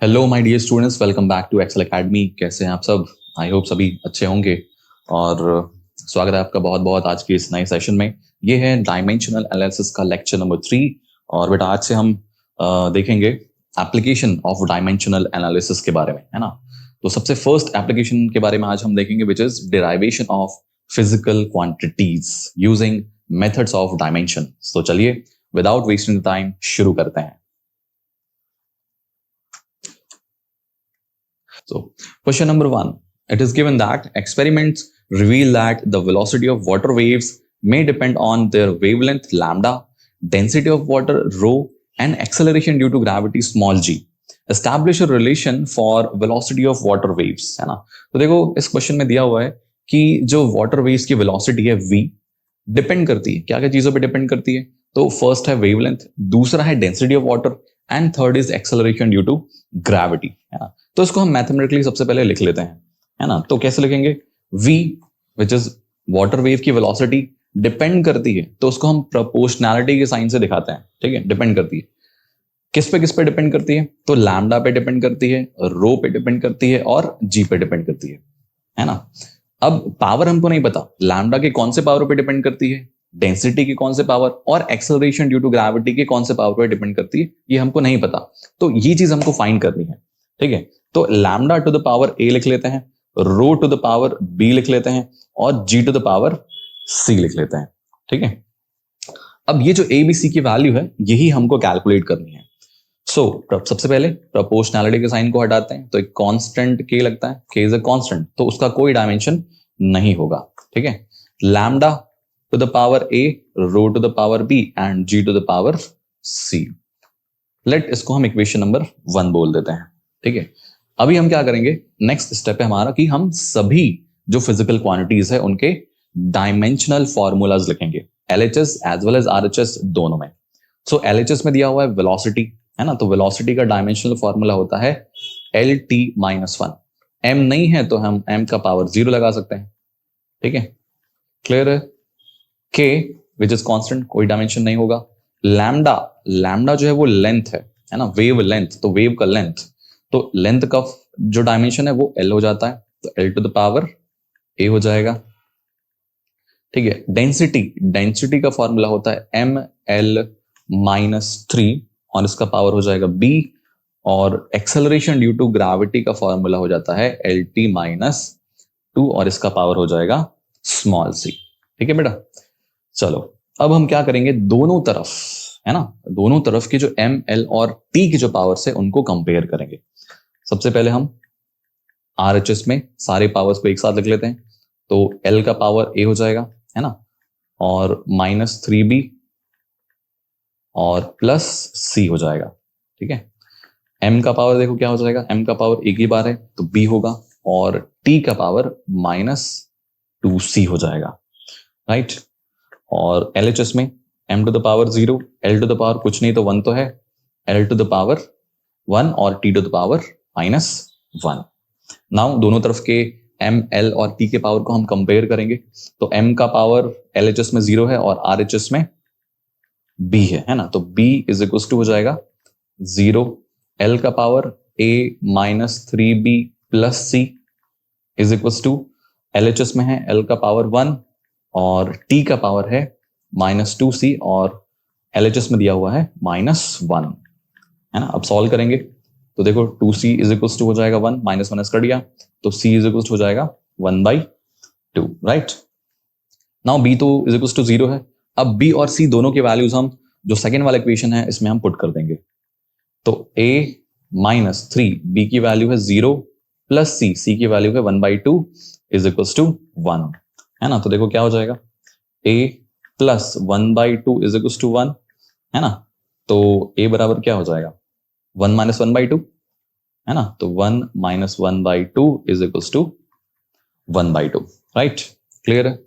Hello my dear students, welcome back to Excel Academy. कैसे हैं आप सब? आई होप सभी अच्छे होंगे। और स्वागत है आपका बहुत बहुत आज के इस नए सेशन में। ये है डायमेंशनल एनालिसिस का लेक्चर नंबर 3। और बेटा आज से हम देखेंगे एप्लीकेशन ऑफ डायमेंशनल एनालिसिस के बारे में, है ना। तो सबसे फर्स्ट एप्लीकेशन के बारे में आज हम देखेंगे which is derivation of physical quantities using methods of dimension. तो चलिए विदाउट वेस्टिंग टाइम शुरू करते हैं। So, question number 1. It is given that experiments reveal that the velocity of water waves may depend on their wavelength lambda, density of water rho, and acceleration due to gravity small g. Establish a relation for velocity of water waves, है ना। तो देखो इस question में दिया हुआ है कि जो वाटर वेव्स की वेलोसिटी है v डिपेंड करती है क्या क्या चीजों पे डिपेंड करती है। तो फर्स्ट है वेवलेंथ, दूसरा है density of water, and third is acceleration due to gravity, है ना। तो इसको हम मैथमेटिकली सबसे पहले लिख लेते हैं, है ना। तो कैसे लिखेंगे? v which is water wave की वेलोसिटी डिपेंड करती है, तो उसको हम प्रोपोर्शनैलिटी के साइन से दिखाते हैं, ठीक है। डिपेंड करती है किस पे डिपेंड करती है? तो लैम्डा पे डिपेंड करती है, रो पे डिपेंड करती है और जी पे डिपेंड करती है ना। अब पावर हमको नहीं पता, लैम्डा के कौन से पावर पे डिपेंड करती है, डेंसिटी की कौन से पावर, और एक्सेलरेशन ड्यू टू ग्रेविटी के कौन से पावर पे डिपेंड करती है, ये हमको नहीं पता। तो ये चीज हमको फाइंड करनी है, ठीक है। तो लैम्डा टू द पावर ए लिख लेते हैं, रो टू द पावर बी लिख लेते हैं, और जी टू द पावर सी लिख लेते हैं, ठीक है। अब ये जो ए बी सी की वैल्यू है यही हमको कैलकुलेट करनी है। सो सबसे पहले प्रोपोर्शनैलिटी के साइन को हटाते हैं, तो एक कांस्टेंट के लगता है, के इज अ कांस्टेंट, तो उसका कोई डायमेंशन नहीं होगा, ठीक है। Lambda to the power a, rho to the power b, and g to the power c. Let इसको हम इक्वेशन नंबर 1 बोल देते हैं, ठीक है। अभी हम क्या करेंगे, नेक्स्ट स्टेप है हमारा कि हम सभी जो फिजिकल क्वांटिटीज है उनके डायमेंशनल फॉर्मूलाज लिखेंगे, LHS as well as RHS दोनों में। सो एलएचएस में दिया हुआ है वेलोसिटी, है ना। तो वेलोसिटी का डायमेंशनल फॉर्मूला होता है एल टी माइनस 1। एम नहीं है तो हम एम का पावर 0 लगा सकते हैं, ठीक है। क्लियर है? के विच इज कांस्टेंट, कोई डायमेंशन नहीं होगा। लैम्डा, लैम्डा जो है वो लेंथ है ना, वेव लेंथ, तो वेव का लेंथ, तो लेंथ का जो डायमेंशन है वो एल हो जाता है, तो एल टू द पावर ए हो जाएगा, ठीक है। डेंसिटी, डेंसिटी का फॉर्मूला होता है एम एल माइनस 3 और इसका पावर हो जाएगा बी, और एक्सेलरेशन ड्यू टू ग्रेविटी का फॉर्मूला हो जाता है एल टी माइनस 2 और इसका पावर हो जाएगा स्मॉल सी, ठीक है बेटा। चलो अब हम क्या करेंगे, दोनों तरफ, है ना, दोनों तरफ की जो एम एल और टी की जो पावर्स है उनको कंपेयर करेंगे। सबसे पहले हम आरएचएस में सारे पावर्स को एक साथ लिख लेते हैं, तो एल का पावर ए हो जाएगा, है ना, और माइनस 3b और प्लस सी हो जाएगा, ठीक है। m का पावर देखो क्या हो जाएगा, m का पावर एक ही बार है तो b होगा, और t का पावर माइनस 2c हो जाएगा, राइट। और LHS में m to the power 0, l to the power कुछ नहीं तो 1 तो है, l टू द पावर 1 और t to the power minus 1। Now दोनों तरफ के m, l और t के पावर को हम कंपेयर करेंगे, तो m का पावर LHS में 0 है और RHS में b है ना। तो b इज इक्वल टू हो जाएगा 0, l का power a minus 3b plus c is equal to, LHS में है l का पावर 1 और t का पावर है माइनस 2c, और LHS में दिया हुआ है माइनस 1, है ना। अब सॉल्व करेंगे तो देखो 2c इज इक्वल टू हो जाएगा 1, माइनस माइनस कर दिया तो c इज इक्वल टू हो जाएगा 1/2, राइट। नाउ b तो इज इक्वल टू 0 है। अब b और c दोनों के वैल्यूज हम जो सेकेंड वाला इक्वेशन है इसमें हम पुट कर देंगे, तो a माइनस 3, b की वैल्यू है 0 प्लस c की वैल्यू है 1/2 इज इक्वल टू 1, है ना। तो देखो क्या हो जाएगा, a plus 1/2 is equal to 1, है ना। तो a बराबर क्या हो जाएगा, 1 माइनस 1/2, है ना। तो 1 minus 1/2 is equal to 1/2, right. Clear है?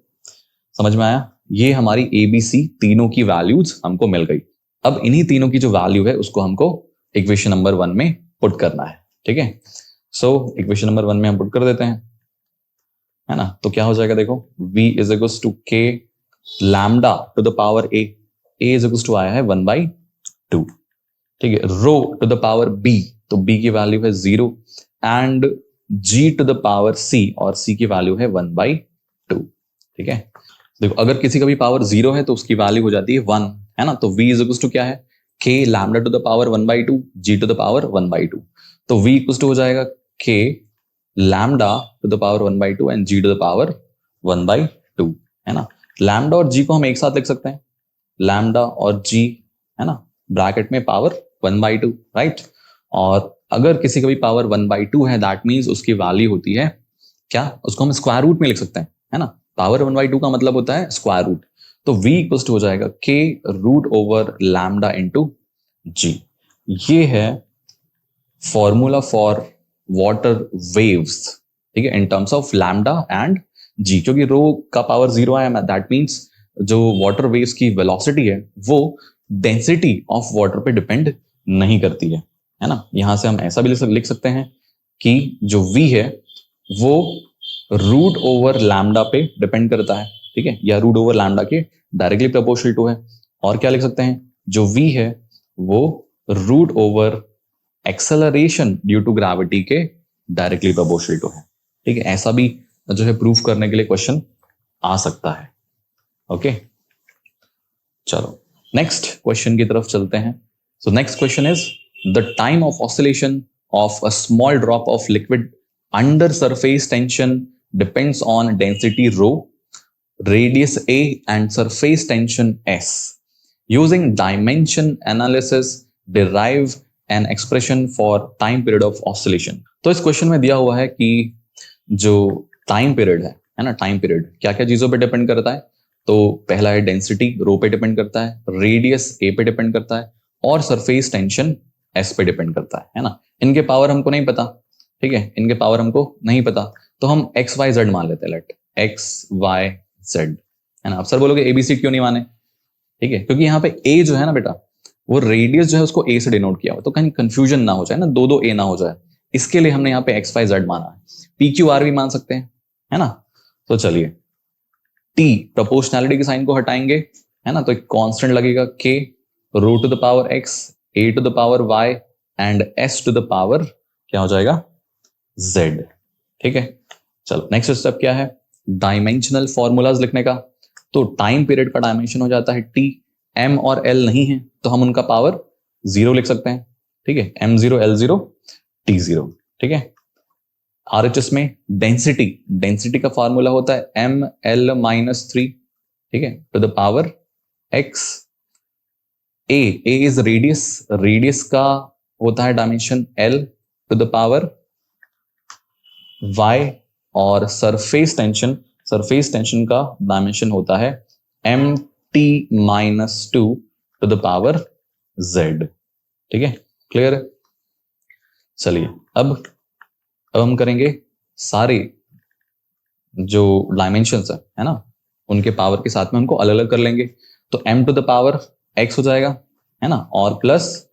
समझ में आया? ये हमारी ABC तीनों की वैल्यूज हमको मिल गई। अब इन्हीं तीनों की जो वैल्यू है उसको हमको इक्वेशन नंबर 1 में पुट करना है, ठीक है। सो इक्वेशन नंबर 1 में हम पुट कर देते हैं, है ना। तो क्या हो जाएगा देखो, v is equal to k lambda to the power a, a is equal to आया है 1/2, ठीक है। Rho to the power b, तो b की वैल्यू है 0 and g to the power c, और c की वैल्यू है 1/2। ठीक है, देखो अगर किसी का भी पावर 0 है तो उसकी वैल्यू हो जाती है 1, है ना। तो v इज इक्वल टू क्या है, k lambda to the power 1/2 g to the power 1/2। तो v इक्वल टू हो जाएगा k lambda to the power 1/2 and g to the power 1/2, है ना। लैम्डा और g को हम एक साथ लिख सकते हैं, लैम्डा और g, है ना, ब्रैकेट में पावर 1/2, राइट। और अगर किसी का भी पावर 1/2 है दैट मीन्स उसकी वैल्यू होती है क्या, उसको हम स्क्वायर रूट में लिख सकते हैं, है ना। पावर 1/2 का मतलब होता है स्क्वायर रूट। तो v इक्वल्स टू हो जाएगा k root over lambda into g। ये है फॉर्मूला फॉर वाटर वेव्स, ठीक है, in terms of lambda and g। क्योंकि रो का पावर 0 आया दैट मीन्स जो वाटर वेव्स की वेलोसिटी है वो डेंसिटी ऑफ वाटर पे डिपेंड नहीं करती है ना। यहां से हम ऐसा भी लिख सकते हैं कि जो v है वो रूट ओवर लैम्डा पे डिपेंड करता है, ठीक है, या रूट ओवर लैम्डा के डायरेक्टली प्रोपोर्शनल टू है। और क्या लिख सकते हैं, जो v है वो root over acceleration due to gravity के डायरेक्टली प्रोपोर्शनल टू है। ठीक है, ऐसा भी जो है प्रूफ करने के लिए क्वेश्चन आ सकता है। ओके, चलो नेक्स्ट क्वेश्चन की तरफ चलते हैं। So next question is the time of oscillation of a small drop of liquid under surface tension depends on density rho, radius a and surface tension s. Using dimension analysis, derive an expression for time period of oscillation. तो इस question में दिया हुआ है कि जो time period है ना, टाइम पीरियड क्या क्या चीजों पे डिपेंड करता है। तो पहला है डेंसिटी, रो पे डिपेंड करता है, रेडियस ए पे डिपेंड करता है, और सरफेस टेंशन एस पे डिपेंड करता है ना। इनके पावर हमको नहीं पता, ठीक है, इनके पावर हमको नहीं पता, तो हम एक्स वाई जेड मान लेते हैं, लेट एक्स वाई जेड, है ना। अब सर बोलोगे एबीसी क्यों नहीं माने, ठीक है, क्योंकि यहाँ पे ए जो है ना बेटा, वो रेडियस जो है उसको ए से डिनोट किया हुआ, तो कहीं कंफ्यूजन ना हो जाए ना, दो दो ए ना हो जाए, इसके लिए हमने यहाँ पे एक्स वाई जेड माना है। पी क्यू आर भी मान सकते हैं, है ना। तो चलिए टी प्रोपोर्शनैलिटी के साइन को हटाएंगे, है ना, तो एक कांस्टेंट लगेगा k root to the power x, a to the power y and s to the power क्या हो जाएगा जेड। ठीक है, चलो नेक्स्ट स्टेप क्या है, डायमेंशनल फॉर्मूलाज लिखने का। तो टाइम पीरियड का डायमेंशन हो जाता है टी, एम और एल नहीं है तो हम उनका पावर 0 लिख सकते हैं, ठीक है, m0 l0 t0। ठीक है, आरएचएस में डेंसिटी, डेंसिटी का फॉर्मूला होता है एम एल -3, ठीक है, to the power x. A is radius, radius का होता है dimension l to the power y, और सरफेस टेंशन, सरफेस टेंशन का डायमेंशन होता है m t -2 to the power z. ठीक है, क्लियर है। चलिए अब हम करेंगे सारे जो डायमेंशंस है ना, उनके पावर के साथ में उनको अलग अलग कर लेंगे। तो m to the power x हो जाएगा, है ना, और प्लस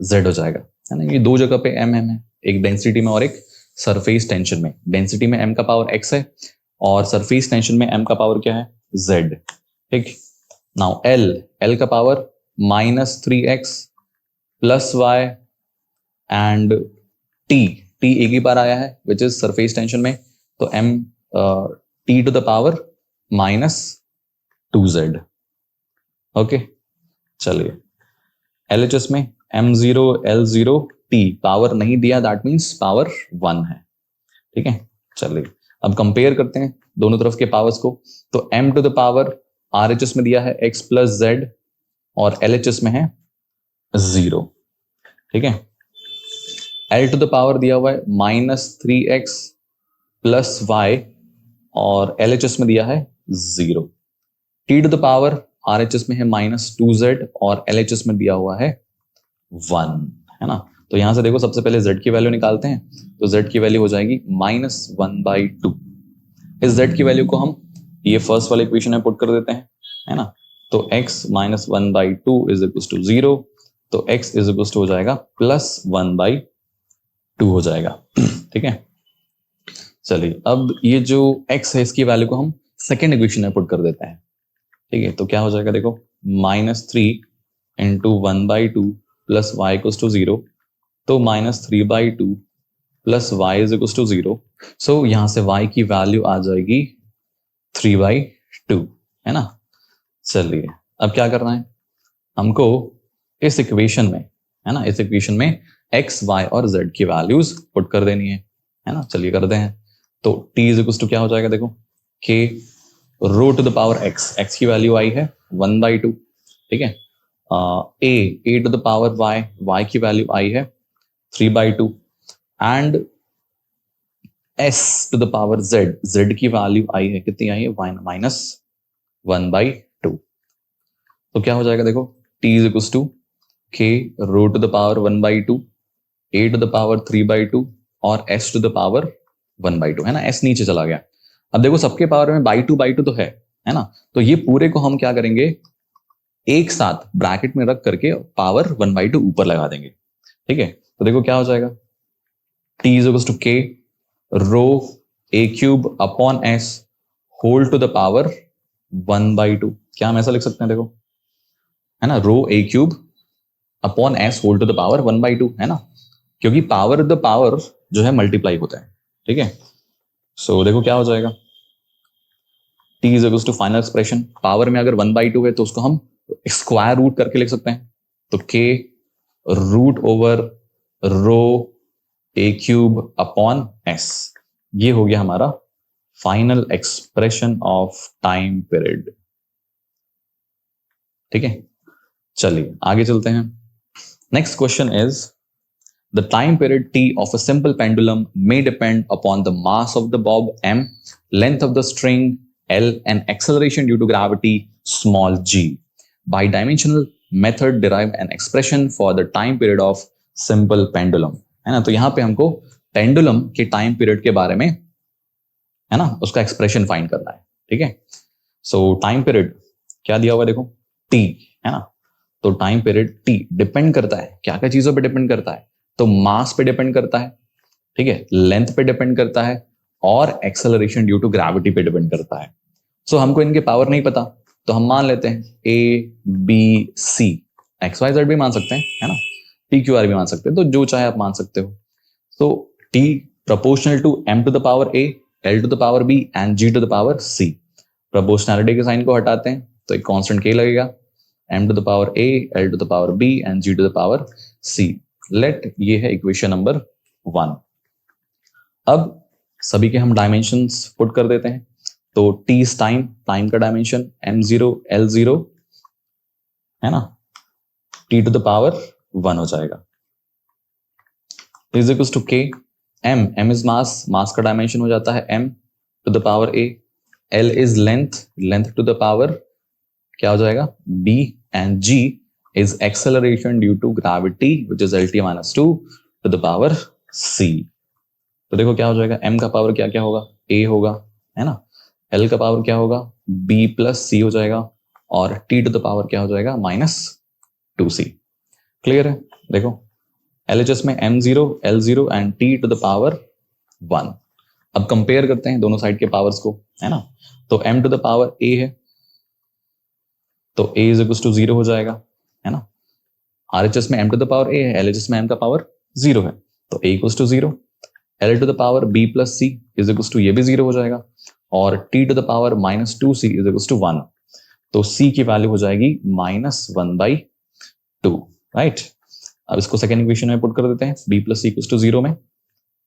z हो जाएगा, है ना। ये दो जगह पे m है, एक डेंसिटी में और एक सरफेस टेंशन में। डेंसिटी में m का पावर x है और सरफेस टेंशन में m का पावर क्या है z। ठीक, नाउ l का power -3x plus y and t एक ही बार आया है विच इज सरफेस टेंशन में, तो m t to the power -2z। Okay, चलिए LHS में m0 l0 t पावर नहीं दिया दैट मीन्स पावर 1 है। ठीक है, चलिए अब कंपेयर करते हैं दोनों तरफ के पावर्स को। तो m to the power RHS में दिया है x प्लस z और LHS में है 0। ठीक है, L टू द पावर दिया हुआ है -3x प्लस y और LHS में दिया है 0। T to the power RHS में है -2z और LHS में दिया हुआ है 1, है ना। तो यहां से देखो सबसे पहले z की वैल्यू निकालते हैं, तो z की वैल्यू हो जाएगी -1/2। इस z की वैल्यू को हम ये फर्स्ट वाले इक्वेशन में पुट कर देते हैं, है ना। तो x -1/2 इज इक्वल टू 0, तो x इज इक्वल टू हो जाएगा +1/2 हो जाएगा। ठीक है, चलिए अब ये जो x है इसकी वैल्यू को हम सेकेंड इक्वेशन में पुट कर देते हैं। ठीक है, तो क्या हो जाएगा देखो, -3 × 1/2 प्लस y इक्वल्स टू 0, तो -3/2 प्लस y is equal to 0। So यहां से y की वैल्यू आ जाएगी 3/2, है ना। चलिए अब क्या करना है हमको, इस इक्वेशन में, है ना, इस इक्वेशन में x, y और z की वैल्यूज पुट कर देनी है ना। चलिए करते हैं। तो t इज इक्वल टू क्या हो जाएगा, देखो k rho to the power x की वैल्यू आई है 1/2, ठीक है। a to the power y की वैल्यू आई है 3/2 and s to the power z की वैल्यू आई है, कितनी आई है, -1/2। तो क्या हो जाएगा, देखो t is equal to k rho to the power 1/2, a to the power 3/2 और s टू द पावर 1/2, है ना। s नीचे चला गया। अब देखो सबके पावर में बाई टू तो है ना। तो ये पूरे को हम क्या करेंगे, एक साथ ब्रैकेट में रख करके पावर 1/2 ऊपर लगा देंगे, ठीक है। तो देखो क्या हो जाएगा, t is equal to k rho a cube upon s whole to the power 1/2। क्या हम ऐसा लिख सकते हैं, देखो, है ना, rho a cube upon s whole to the power 1/2, है ना, क्योंकि पावर द पावर जो है मल्टीप्लाई होता है, ठीक है। सो देखो क्या हो जाएगा, t is equal to final expression, power में अगर 1/2 है तो उसको हम स्क्वायर रूट करके लिख सकते हैं। तो k root over rho a cube upon s, ये हो गया हमारा final expression of time period, ठीक है। चलिए आगे चलते हैं। Next question is the time period t of a simple pendulum may depend upon the mass of the bob m, length of the string l, and acceleration due to gravity small g. By dimensional method derive an expression for the time period of simple pendulum, है ना। तो यहाँ पे हमको pendulum के time period के बारे में, है ना, उसका एक्सप्रेशन फाइंड करना है, ठीक है। सो टाइम पीरियड क्या दिया हुआ है, देखो t, है ना। तो टाइम पीरियड t डिपेंड करता है क्या क्या चीजों पे डिपेंड करता है, तो मास पे डिपेंड करता है, ठीक है, लेंथ पे डिपेंड करता है और एक्सेलरेशन ड्यू टू ग्रेविटी पे डिपेंड करता है। सो हमको इनके पावर नहीं पता, तो हम मान लेते हैं a b c, x y z भी मान सकते हैं, है ना, पी क्यू आर भी मान सकते हैं, तो जो चाहे आप मान सकते हो। तो t proportional to m to the power a, l to the power b and g to the power c. Proportionality के साइन को हटाते हैं तो एक कांस्टेंट के लगेगा, m to the power a, l to the power b and g to the power c। Let ये है इक्वेशन नंबर 1। अब सभी के हम डायमेंशंस पुट कर देते हैं। तो t इज टाइम, टाइम का डायमेंशन m0 l0, है ना, t टू द पावर 1 हो जाएगा, is equals to k m is mass, mass का डायमेंशन हो जाता है m to the power a, l is length, length to the power क्या हो जाएगा b, and g is acceleration due to gravity which is lt minus 2 to the power c। तो देखो क्या हो जाएगा, m का पावर क्या क्या होगा, a होगा, है ना, l का पावर क्या होगा b प्लस c हो जाएगा और t टू द पावर क्या हो जाएगा -2c। क्लियर है, देखो LHS में m0 l0 and t to the power 1। अब कंपेयर करते हैं दोनों साइड के पावर्स को, है ना। तो m to the power a है तो a इज इक्वल टू 0 हो जाएगा, है ना। RHS में m to the power a है, LHS में m का पावर 0 है, तो a equal to 0, l to the power b plus c is equal to ये भी 0 हो जाएगा और t to the power -2c is equal to 1। तो c की वैल्यू हो जाएगी -1/2, राइट। अब इसको सेकेंड इक्वेशन में पुट कर देते हैं, b plus c equal to 0 में।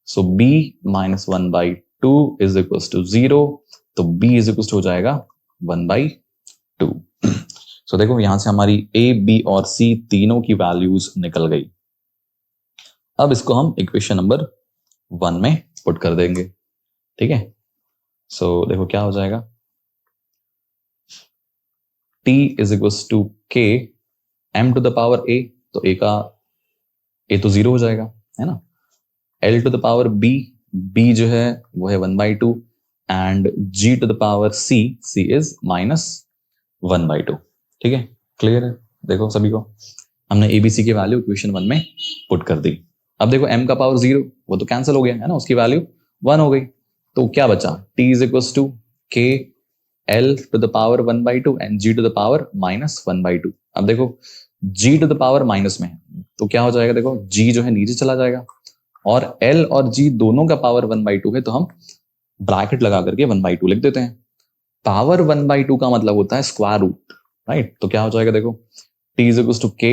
So b -1/2 is equal to 0, तो b इज इक्वल टू हो जाएगा 1/2। सो देखो यहां से हमारी a, b और c तीनों की वैल्यूज निकल गई। अब इसको हम इक्वेशन नंबर 1 में पुट कर देंगे, ठीक है। सो देखो क्या हो जाएगा, t is equal to k m to the power a, तो a का a तो 0 हो जाएगा, है ना, l to the power b, b जो है वो है 1/2 and g to the power c, c is -1/2, ठीक है। क्लियर है, देखो सभी को हमने एबीसी की वैल्यू इक्वेशन 1 में पुट कर दी। अब देखो m का पावर 0 वो तो कैंसिल हो गया, है ना, उसकी वैल्यू 1 हो गई, तो क्या बचा, t is equal to k l to the power 1/2 and g to the power -1/2। अब देखो g to the power minus में है, तो क्या हो जाएगा, देखो g जो है नीचे चला जाएगा, और l और g दोनों का पावर 1/2 है, तो हम ब्रैकेट लगा करके 1/2 लिख देते हैं। पावर 1/2 का मतलब होता है स्क्वायर रूट, राइट। तो क्या हो जाएगा, देखो t is equal to k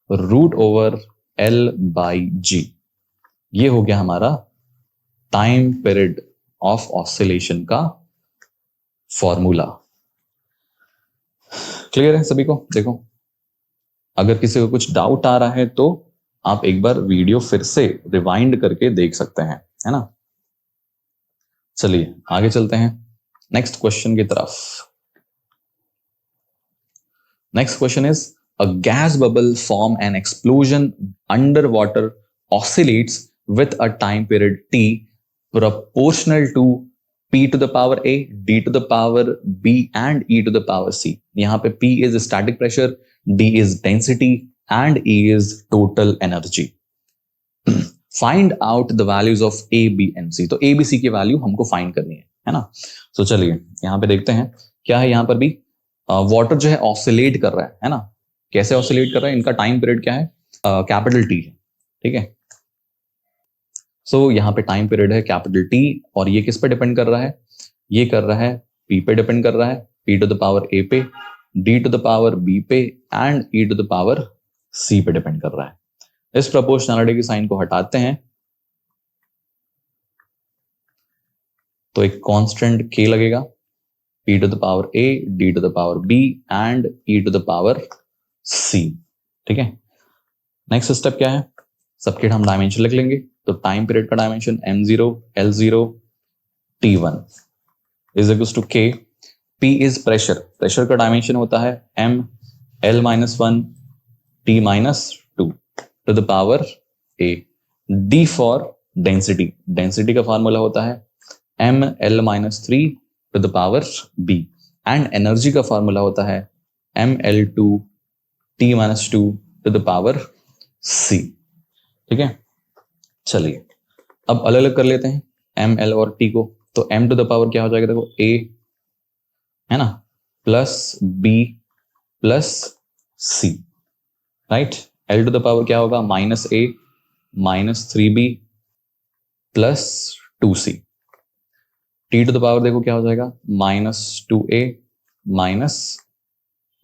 root over l by g। ये हो गया हमारा टाइम पीरियड ऑफ ऑसिलेशन का फॉर्मूला। क्लियर है सभी को? देखो अगर किसी को कुछ डाउट आ रहा है तो आप एक बार वीडियो फिर से रिवाइंड करके देख सकते हैं, है ना। चलिए आगे चलते हैं नेक्स्ट क्वेश्चन की तरफ। Next question is a gas bubble form an explosion under water oscillates with a time period t proportional to p to the power a, d to the power b and e to the power c। यहाँ पे p is static pressure, d is density and e is total energy। Find out the values of a, b and c। तो a, b, c की value हमको find करनी है ना। तो चलिए यहाँ पे देखते हैं क्या है। यहाँ पर भी वाटर जो है ऑसिलेट कर रहा है ना। कैसे ऑसिलेट कर रहा है, इनका टाइम पीरियड क्या है, कैपिटल टी है, ठीक है। सो यहाँ पे टाइम पीरियड है कैपिटल टी, और ये किस पे डिपेंड कर रहा है, ये कर रहा है पी पे डिपेंड कर रहा है, P to the power A पे, D to the power B पे and E to the power C पे डिपेंड कर रहा है। इस प्रोपोर्शनैलिटी की साइन को हटाते हैं तो एक कांस्टेंट k लगेगा, p to the power a, d to the power b and e to the power c, ठीक है। नेक्स्ट स्टेप क्या है, सबके हम डायमेंशन लिख लेंगे। तो टाइम पीरियड का dimension m0 l0 t1 is equals to k। p इज प्रेशर, प्रेशर का डायमेंशन होता है m l-1 t-2 to the power a। d for density, density का फॉर्मूला होता है m l-3 to the power b and energy का formula होता है m l2 t-2 to the power c, ठीक है। चलिए अब अलग अलग कर लेते हैं m, l और t को। तो m टू द पावर क्या हो जाएगा, देखो a है ना, plus b plus c, right. l to the power क्या होगा, -a -3b plus 2c। t to the power देखो क्या हो जाएगा, -2a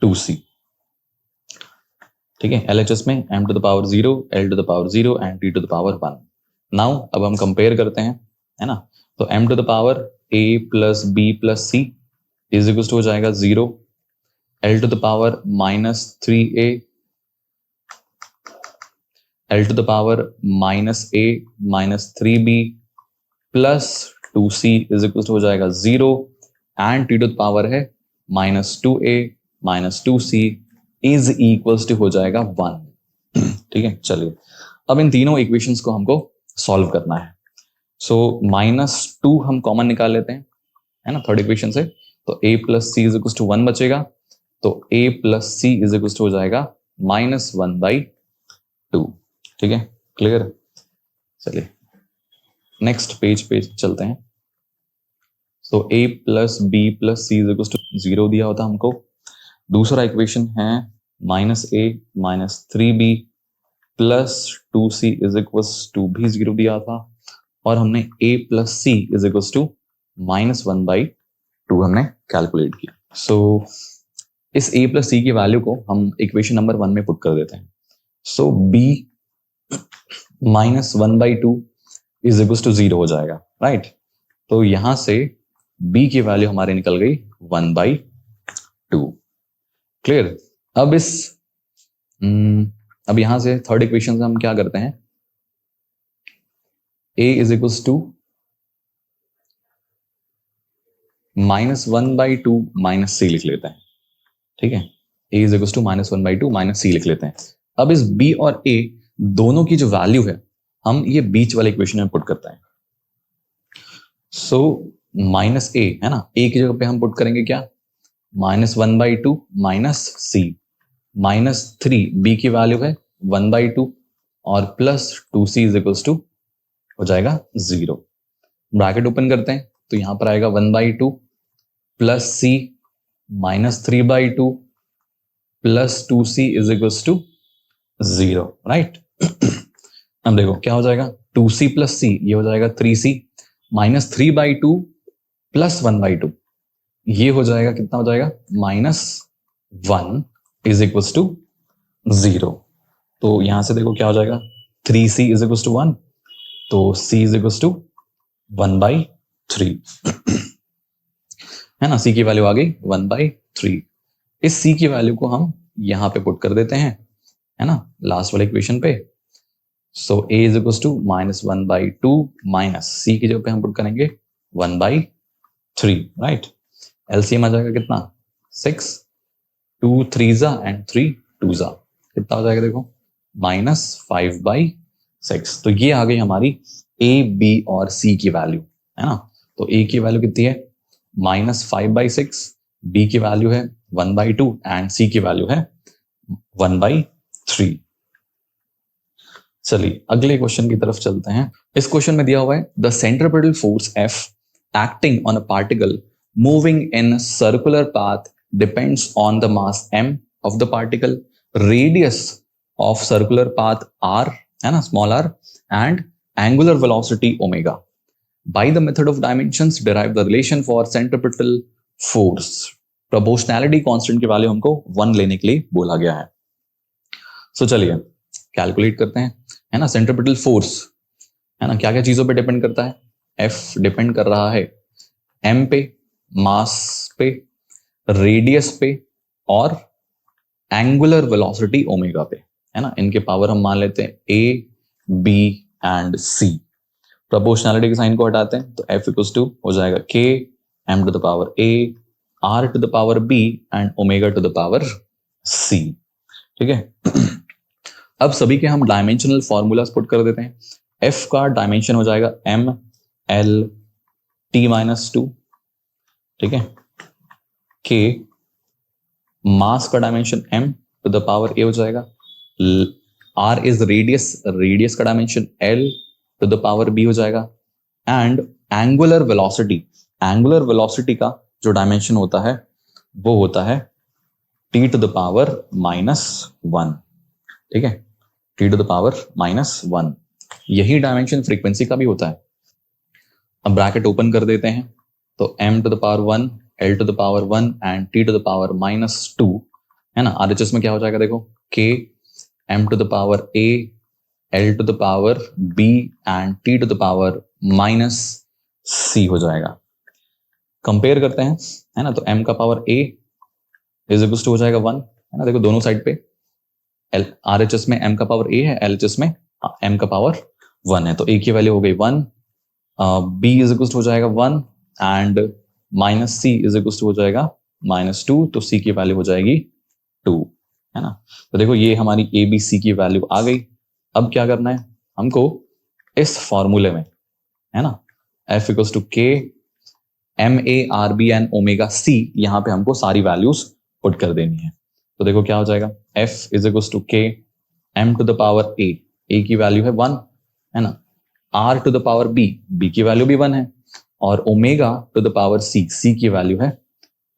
-2c, ठीक है। LHS में m to the power 0, l to the power 0 and t to the power 1। Now अब हम कंपेयर करते हैं, है ना। तो m to the power a plus b plus c is equal to हो जाएगा 0, l to the power -3a, l to the power -a -3b plus 2c is equal to हो जाएगा 0 and t to the power है -2a -2c is equals to हो जाएगा 1, ठीक है। चलिए अब इन तीनों इक्वेशंस को हमको सॉल्व करना है। सो -2 हम कॉमन निकाल लेते हैं, है ना, थर्ड इक्वेशन से। तो a plus c is equals to 1 बचेगा, तो a plus c is equals to हो जाएगा -1/2, ठीक है। क्लियर? चलिए नेक्स्ट पेज पे चलते हैं। So a plus b plus c is equals to 0 दिया होता हमको। दूसरा इक्वेशन है -a -3b plus 2c is equals to भी 0 दिया था, और हमने a plus c is equals to -1/2 हमने कैलकुलेट किया। सो इस a प्लस सी की वैल्यू को हम इक्वेशन नंबर 1 में पुट कर देते हैं। सो b -1/2 इज इक्वल्स टू 0 हो जाएगा, राइट। तो यहां से b की वैल्यू हमारी निकल गई 1/2। क्लियर? अब यहां से थर्ड इक्वेशन से हम क्या करते हैं, a is equals to -1/2 minus c लिख लेते हैं, ठीक है। a is equals to -1/2 minus c लिख लेते हैं। अब इस b और a दोनों की जो वैल्यू है हम ये बीच वाले इक्वेशन में पुट करते हैं। सो -a है ना, a की जगह पे हम पुट करेंगे क्या, -1/2 माइनस c -3, b की वैल्यू है 1/2 और plus 2c is equals to हो जाएगा 0। ब्रैकेट ओपन करते हैं तो यहां पर आएगा 1/2 plus c -3/2 plus 2c is equal to 0, right. अब देखो क्या हो जाएगा, 2c प्लस c ये हो जाएगा 3c माइनस 3/2 प्लस 1/2 ये हो जाएगा, कितना हो जाएगा, -1 इज इक्वल टू 0। तो यहां से देखो क्या हो जाएगा, 3c इज इक्वल टू 1, तो c इज इक्वल टू 1/3 है ना। c की वैल्यू आ गई 1/3। इस c की वैल्यू को हम यहां पे पुट कर देते हैं, है ना, लास्ट वाले इक्वेशन पे। So a is equal to -1/2 minus c की जगह पे हम पुट करेंगे 1/3, राइट। एलसीएम आ जाएगा कितना, 6, 2 3s एंड 3 2s, कितना हो जाएगा देखो, -5/6। तो ये आ गई हमारी a, b और c की वैल्यू, है ना। तो a की वैल्यू कितनी है, -5/6, b की वैल्यू है 1/2 एंड c की वैल्यू है 1/3। चलिए अगले क्वेश्चन की तरफ चलते हैं। इस क्वेश्चन में दिया हुआ है the centripetal force F acting on a particle moving in circular path depends on the mass m of the particle, radius of circular path r, है ना, small r, and angular velocity omega. By the method of dimensions derive the relation for centripetal force. Proportionality constant की value हमको 1 लेने के लिए बोला गया है। सो चलिए कैलकुलेट करते हैं, है ना। सेंट्रिपेटल फोर्स, है ना, क्या क्या चीजों पे डिपेंड करता है, F डिपेंड कर रहा है m पे, मास पे, रेडियस पे और एंगुलर वेलोसिटी ओमेगा पे, है ना। इनके पावर हम मान लेते हैं a, b and c। Proportionality के साइन को हटाते हैं तो F इक्वल्स टू हो जाएगा k m to the power a, r to the power b and omega to the power c, ठीक है। अब सभी के हम डायमेंशनल फॉर्मूलाज पुट कर देते हैं। F का डायमेंशन हो जाएगा m l t-2, ठीक है। K मास का dimension m to the power a हो जाएगा। R इज रेडियस, रेडियस का dimension l to the power b हो जाएगा। And angular velocity, angular velocity का जो डायमेंशन होता है वो होता है t टू द पावर -1, ठीक है, t टू द पावर -1। यही डायमेंशन फ्रीक्वेंसी का भी होता है। अब ब्रैकेट ओपन कर देते हैं तो m to the power 1, l to the power 1 and t to the power -2, है ना। RHS में क्या हो जाएगा देखो, k m to the power a, l to the power b and t to the power -c हो जाएगा। Compare करते हैं, है ना। तो m का power a is equal to हो जाएगा 1, है ना। देखो दोनों साइड पे RHS में m का पावर a है, LHS में m का पावर 1 है, तो a की वैल्यू हो गई 1, b इज इक्वल टू हो जाएगा 1 and -c is equal to हो जाएगा -2, तो c की वैल्यू हो जाएगी 2, है ना। तो देखो ये हमारी a b c की वैल्यू आ गई। अब क्या करना है हमको, इस फॉर्मूले में, है ना, f equal to k m a r b and omega c, यहाँ पे हमको सारी वैल्यूज पुट कर देनी है। तो देखो क्या हो जाएगा, f is equal to k m to the power a, a की वैल्यू है 1, है ना, r to the power b, b की वैल्यू भी 1 है, और omega to the power c, c की वैल्यू है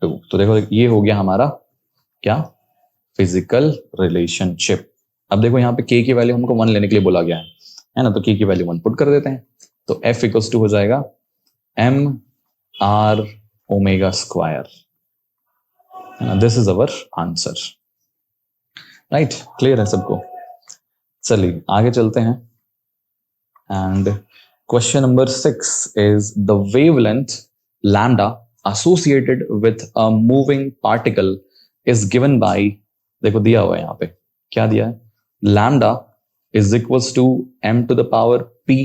2। तो देखो ये हो गया हमारा क्या, फिजिकल रिलेशनशिप। अब देखो यहाँ पे k की वैल्यू हमको 1 लेने के लिए बोला गया है ना, तो k की वैल्यू 1 पुट कर देते हैं। तो f इक्वल्स टू हो जाएगा m r ओमेगा स्क्वायर, है ना। This is our answer, right. Clear है सबको। चलिए आगे चलते हैं। And question number 6 is the wavelength lambda associated with a moving particle is given by, देखो दिया हुआ है यहाँ पे, क्या दिया है, lambda is equals to m to the power p,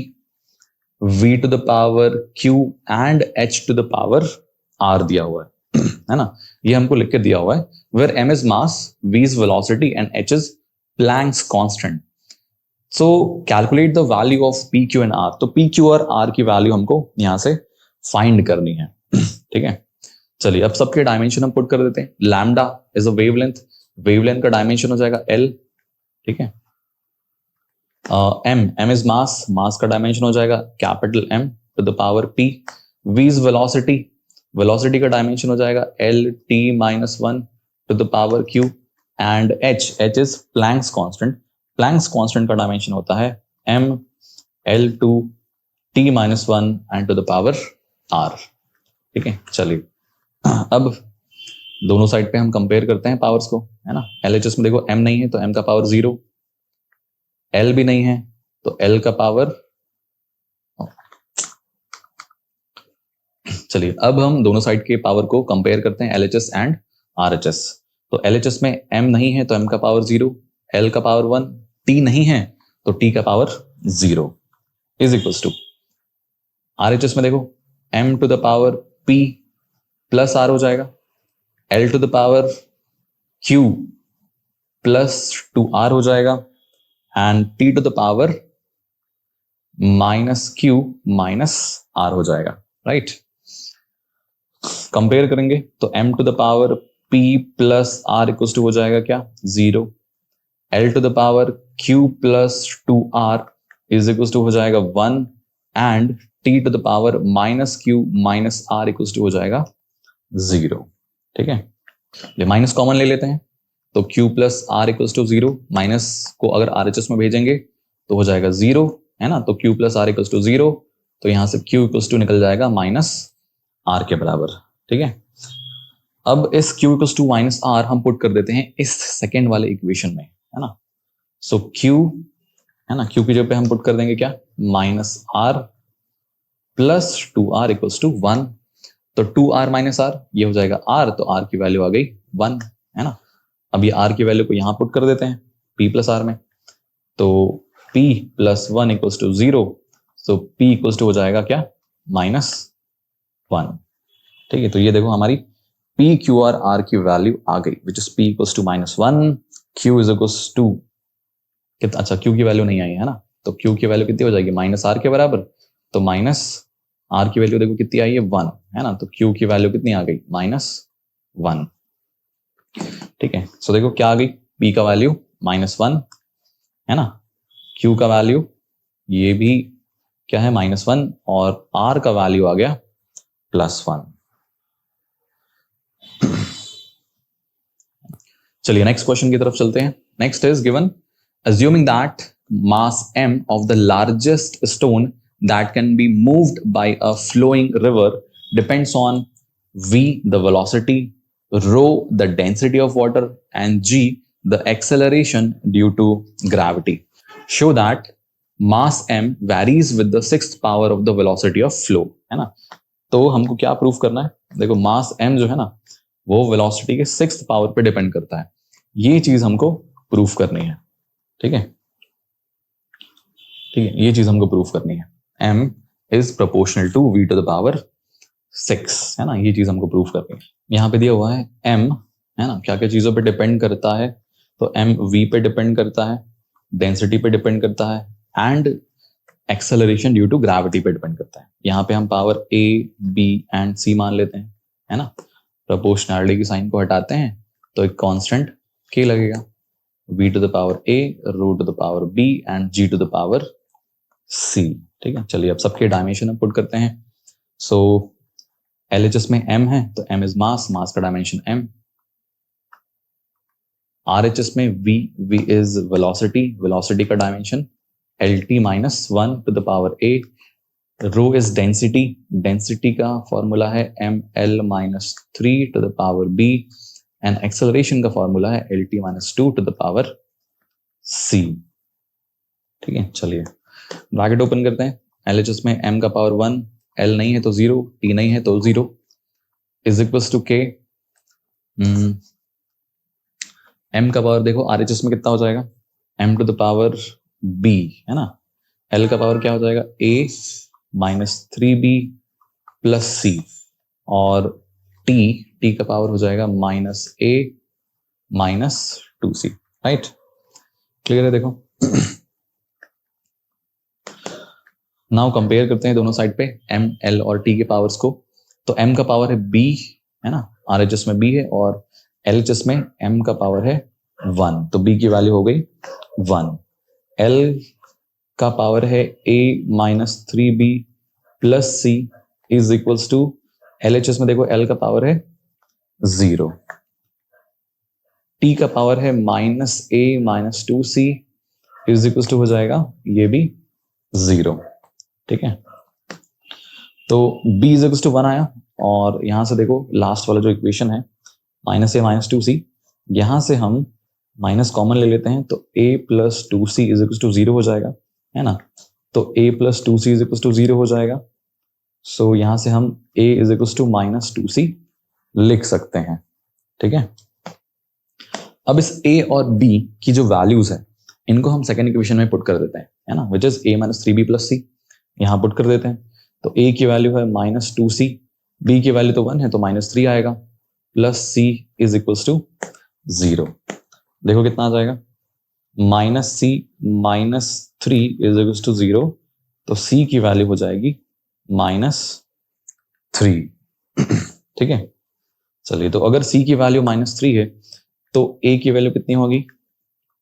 v to the power q and h to the power r दिया हुआ है ना। ये हमको लिख के दिया हुआ है, where m is mass, v is velocity and h is Planck's constant. So calculate the value of p, q and r. तो p, q और r की वैल्यू हमको यहाँ से फाइंड करनी है, ठीक है। चलिए अब सबके डायमेंशन हम पुट कर देते हैं। Lambda is a wavelength, wavelength का डायमेंशन हो जाएगा l, ठीक है। m इज मास, मास का डायमेंशन हो जाएगा capital M to the power p। v is velocity, velocity का डायमेंशन हो जाएगा l t -1 to the power q। And h is Planck's constant. Planck's constant का डायमेंशन होता है m L2 t-1 and to the power r. ठीक है, चलिए अब दोनों साइड पे हम कंपेयर करते हैं पावर्स को, है ना. LHS में देखो m नहीं है तो m का पावर 0, l भी नहीं है तो l का पावर. चलिए अब हम दोनों साइड के पावर को कंपेयर करते हैं LHS एंड RHS. तो LHS में m नहीं है तो m का पावर 0, l का पावर 1, t नहीं है तो t का power 0 is equals to. RHS में देखो m to the power p plus r हो जाएगा, l to the power q plus 2r हो जाएगा and t to the power minus q minus r हो जाएगा, राइट. कंपेयर करेंगे तो m to the power p plus r equals to हो जाएगा क्या 0, l to the power q plus 2r is equals to हो जाएगा 1 and t to the power minus q minus r equals to हो जाएगा 0. ठीक है, ये माइनस कॉमन ले लेते हैं तो q plus r equals to 0, minus को अगर RHS में भेजेंगे तो हो जाएगा 0, है ना. तो q plus r equals to 0, तो यहां से q इक्वल्स टू निकल जाएगा माइनस r के बराबर. ठीक है, अब इस q equals to minus r हम पुट कर देते हैं इस सेकेंड वाले इक्वेशन में, है ना. सो q, है ना, q की जगह पे हम पुट कर देंगे क्या minus r plus 2r equals to 1. तो 2r माइनस r ये हो जाएगा r, तो r की वैल्यू आ गई 1, है ना. अब ये r की वैल्यू को यहां पुट कर देते हैं p प्लस r में, तो p प्लस 1 इक्वल्स टू 0, तो p इक्वल्स टू हो जाएगा क्या माइनस 1. ठीक है, तो ये देखो हमारी p q और r की वैल्यू आ गई which is p equals to minus 1, q is equals to कितना. अच्छा, q की वैल्यू नहीं आई है ना, तो q की वैल्यू कितनी हो जाएगी माइनस r के बराबर. तो माइनस r की वैल्यू देखो कितनी आई है 1, है ना. तो q की वैल्यू कितनी आ गई माइनस 1. ठीक है, सो देखो क्या आ गई p का वैल्यू माइनस 1, है ना. q का वैल्यू ये भी क्या है माइनस 1 और r का वैल्यू आ गया प्लस 1. चलिए नेक्स्ट क्वेश्चन की तरफ चलते हैं. Next is given assuming that mass m of the largest stone that can be moved by a flowing river depends on v the velocity, rho the density of water and g the acceleration due to gravity. Show that mass m varies with the sixth power of the velocity of flow, है ना. तो हमको क्या proof करना है, देखो मास m जो है ना वो वेलोसिटी के सिक्स्थ पावर पे डिपेंड करता है, ये चीज हमको प्रूफ करनी है. ठीक है, ठीक है, ये चीज हमको प्रूफ करनी है. m is proportional to v to the power 6, है ना. ये चीज हमको प्रूफ करनी है. यहाँ पे दिया हुआ है m, है ना, क्या क्या चीजों पे डिपेंड करता है. तो m v पे डिपेंड करता है, डेंसिटी पे डिपेंड करता है and acceleration due to gravity पे डिपेंड करता है. यहाँ पे हम power a b and c मान लेते हैं, है ना. प्रोपोर्शनैलिटी की साइन को हटाते हैं तो एक कांस्टेंट k लगेगा, v to the power a, rho to the power b and g to the power c. ठीक है, चलिए अब सबके डायमेंशन पुट करते हैं. सो LHS में m है तो m इज मास, मास का डायमेंशन m. RHS में v इज वेलोसिटी, वेलोसिटी का dimension LT minus 1 to the power a. Rho is density, density का फॉर्मूला है ml minus 3 to the power b and acceleration का formula है LT minus 2 to the power c. ठीक है, चलिए bracket open करते हैं. LHS में m का पावर 1, l नहीं है तो 0, t नहीं है तो 0 is equals to k. m का पावर देखो RHS में कितना हो जाएगा m to the power b, है ना. l का पावर क्या हो जाएगा a minus 3b plus c और t का पावर हो जाएगा minus a minus 2c. Right, clear है. देखो नाउ कंपेयर करते हैं दोनों साइड पे m, l और t के पावर्स को. तो m का पावर है b, है ना, RHS में b है और LHS में m का पावर है 1, तो b की वैल्यू हो गई 1. l का पावर है a minus 3b plus c is equals to LHS में देखो l का पावर है 0. टी का पावर है -a-2c इज इक्वल टू हो जाएगा ये भी 0। ठीक है, तो b इज इक्वल टू 1 आया, और यहां से देखो लास्ट वाला जो इक्वेशन है -a-2c, यहां से हम माइनस कॉमन ले लेते हैं, तो a + 2c is equal to 0 हो जाएगा, है ना। तो a + 2c is equal to 0 हो जाएगा। सो यहां से हम a is equal to -2c लिख सकते हैं। ठीक है, अब इस a और b की जो वैल्यूज है इनको हम सेकंड इक्वेशन में पुट कर देते हैं, है ना, which is a - 3b + c। यहां पुट कर देते हैं, तो a की वैल्यू है -2c, b की वैल्यू तो 1 है तो -3 आएगा, plus c is equal to 0। देखो कितना आ जाएगा, -c - 3 इज इक्वल टू 0, तो c की वैल्यू हो जाएगी -3। ठीक है, चलिए, तो अगर c की वैल्यू -3 है तो a की वैल्यू कितनी होगी,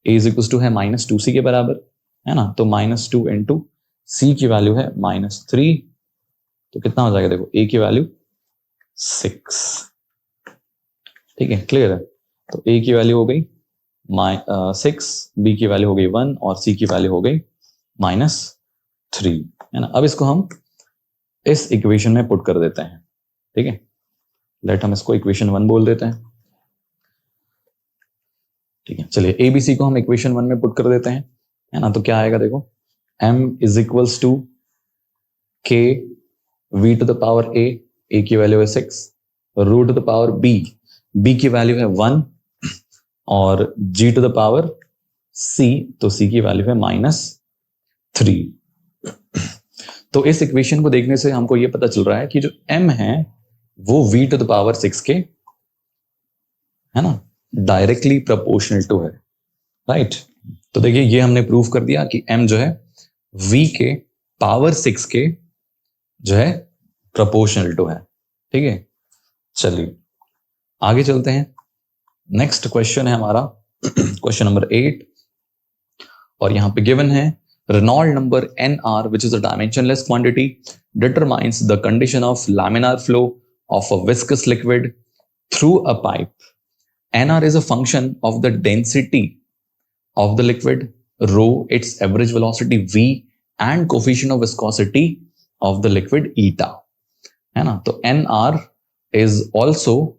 a इज इक्वल टू है -2c के बराबर, है ना, तो -2 इंटू c की वैल्यू है -3, तो कितना हो जाएगा, देखो a की वैल्यू 6। ठीक है, क्लियर है, तो a की वैल्यू हो गई 6, b की वैल्यू हो गई 1 और c की वैल्यू हो गई -3, है ना। अब इसको हम इस इक्वेशन में पुट कर देते हैं। ठीक है, लेट हम इसको इक्वेशन 1 बोल देते हैं। ठीक है, चलिए ABC को हम इक्वेशन 1 में पुट कर देते हैं, है ना। तो क्या आएगा, देखो m is equals to k v to the power a की वैल्यू है 6, root to the power b की वैल्यू है 1, और g to the power c, तो c की वैल्यू है -3। तो इस इक्वेशन को देखने से हमको ये पता चल रहा है कि जो m है वो v टू द पावर 6 के, है ना, डायरेक्टली प्रोपोर्शनल टू है, राइट। तो देखिए ये हमने प्रूव कर दिया कि m जो है v के पावर 6 के जो है प्रोपोर्शनल टू है। ठीक है, चलिए आगे चलते हैं। नेक्स्ट क्वेश्चन है हमारा क्वेश्चन नंबर 8, और यहां पे गिवन है Reynold number nr which is a dimensionless quantity determines the condition of laminar flow of a viscous liquid through a pipe. nr is a function of the density of the liquid, rho, its average velocity v, and coefficient of viscosity of the liquid eta, है ना। तो nr is also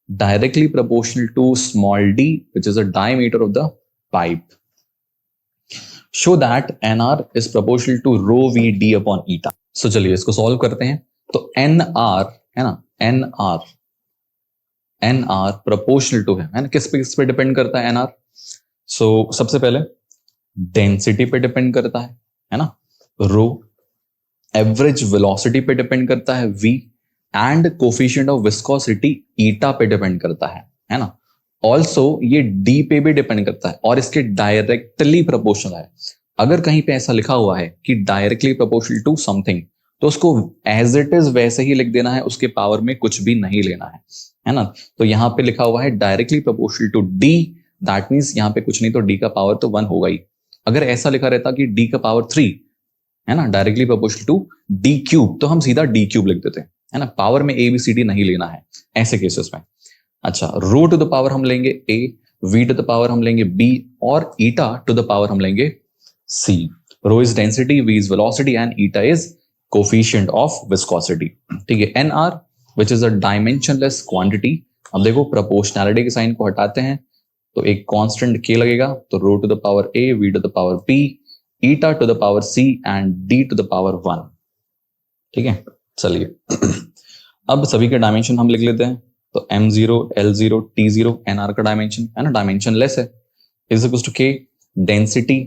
directly proportional to small d which is a diameter of the pipe. Show that nr is proportional to rho v d upon eta. So चलिए इसको solve करते हैं। तो nr है ना, nr प्रोपोर्शनल टू है ना, किस पे डिपेंड करता है nr। सो सबसे पहले डेंसिटी पे डिपेंड करता है ना, रो, एवरेज वेलोसिटी पे डिपेंड करता है v, and coefficient of viscosity ईटा पे डिपेंड करता है ना। ऑल्सो ये d पे भी डिपेंड करता है और इसके डायरेक्टली प्रोपोर्शनल है। अगर कहीं पे ऐसा लिखा हुआ है कि डायरेक्टली प्रोपोर्शनल टू समथिंग, तो उसको एज इट इज वैसे ही लिख देना है, उसके पावर में कुछ भी नहीं लेना है ना। तो यहाँ पे लिखा हुआ है directly proportional to d, that means यहाँ पे कुछ नहीं तो d का पावर तो 1 होगा ही। अगर ऐसा लिखा रहता कि d का पावर 3 है ना, directly proportional to d cube, तो हम सीधा d क्यूब लिख देते हैं, है ना, पावर में a b c d नहीं लेना है ऐसे केसेस में। अच्छा, रो टू द पावर हम लेंगे a, v to the power हम लेंगे b, और ईटा टू द पावर हम लेंगे c। Rho is density, v is velocity, and eta is coefficient of viscosity. ठीक है, nr which is a dimensionless quantity. अब देखो प्रोपोर्शनैलिटी के साइन को हटाते हैं तो एक कांस्टेंट k लगेगा, तो rho to the power a, v to the power b, eta to the power c, and d to the power 1। ठीक है, चलिए अब सभी के डायमेंशन हम लिख लेते हैं। तो m0, l0, t0 nr का डायमेंशन है ना, डायमेंशन लेस है, is equal to k। Density,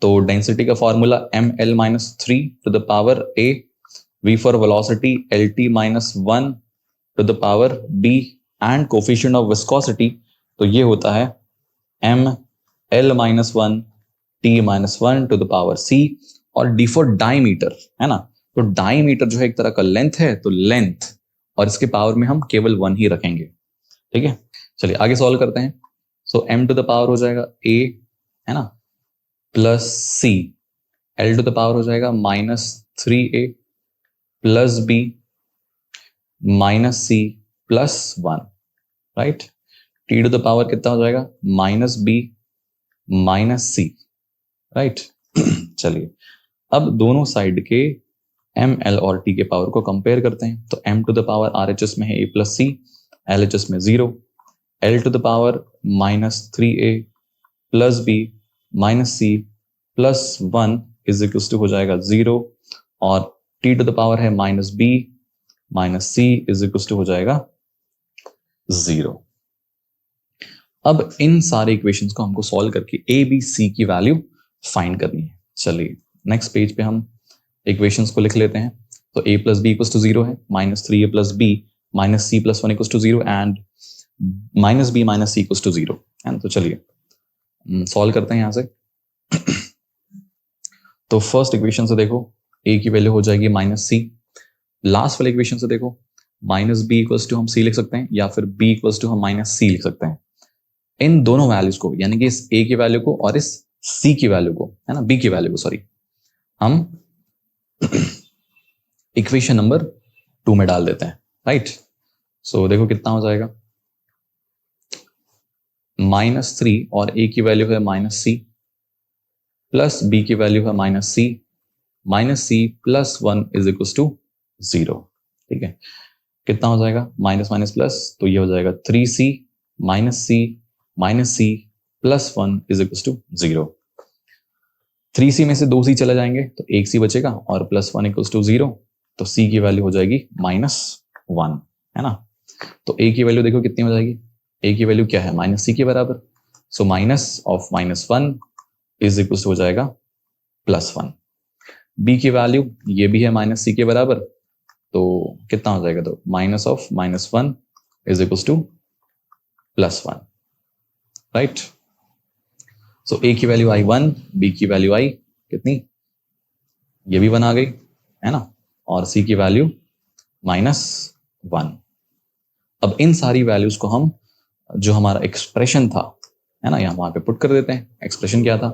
तो डेंसिटी का formula ml-3 to the power a, v for velocity lt - 1 to the power b, and coefficient of viscosity, तो ये होता है ml-1 t-1 to the power c, और d for diameter, है ना। तो डायमीटर जो है एक तरह का लेंथ है, तो लेंथ, और इसके पावर में हम केवल 1 ही रखेंगे। ठीक है, चलिए आगे सॉल्व करते हैं। So m to the power हो जाएगा a, है ना, plus c, l to the power हो जाएगा -3a plus b minus c plus 1, right. T to the power कितना हो जाएगा, minus B minus C, right. चलिए अब दोनों साइड के एम एल और टी के पावर को कंपेयर करते हैं। तो M to the power R H S में है A plus C, L H S में 0, L to the power minus 3a plus B minus C plus 1 is equal to हो जाएगा 0, और टी टू द पावर है minus B minus C is equal to हो जाएगा 0। अब इन सारे equations को हमको सॉल्व करके ए बी सी की वैल्यू फाइंड करनी है। चलिए नेक्स्ट पेज पे हम इक्वेशंस को लिख लेते हैं। तो a plus B equals to 0 है, minus 3a plus B minus C plus 1 equals to 0 and minus B minus C equals to 0 है। तो चलिए सॉल्व करते हैं यहां से। तो फर्स्ट इक्वेशन से देखो a की वैल्यू हो जाएगी माइनस सी, लास्ट वाले इक्वेशन से देखो माइनस बी इक्वल्स टू हम c लिख सकते हैं या फिर b इक्वल्स टू हम माइनस c लिख सकते हैं। इन दोनों वैल्यूज को यानी कि इस a की वैल्यू को और इस c की वैल्यू को, है ना, b की वैल्यू को सॉरी, हम इक्वेशन नंबर 2 में डाल देते हैं, राइट। सो देखो कितना हो जाएगा, माइनस 3 और a की वैल्यू है माइनस सी प्लस b की वैल्यू है minus C plus 1 is equal to 0। ठीक है, कितना हो जाएगा, माइनस माइनस प्लस, तो ये हो जाएगा 3c minus C plus 1 is equal to 0। 3c में से 2c चले जाएंगे तो 1c बचेगा और प्लस 1 इक्वल्स टू 0, तो c की वैल्यू हो जाएगी माइनस 1, है ना। तो a की वैल्यू देखो कितनी हो जाएगी, a की वैल्यू क्या है, माइनस c के बराबर। So minus of minus 1 is equals हो जाएगा प्लस 1। b की वैल्यू ये भी है माइनस c के बराबर, तो कितना हो जाएगा, तो minus of minus 1 is equals two plus 1, right. So a की वैल्यू आई 1, b की वैल्यू आई कितनी, ये भी 1 आ गई, है ना, और c की वैल्यू माइनस 1। अब इन सारी वैल्यूज को हम जो हमारा एक्सप्रेशन था, है ना, यहाँ वहां पे पुट कर देते हैं। एक्सप्रेशन क्या था,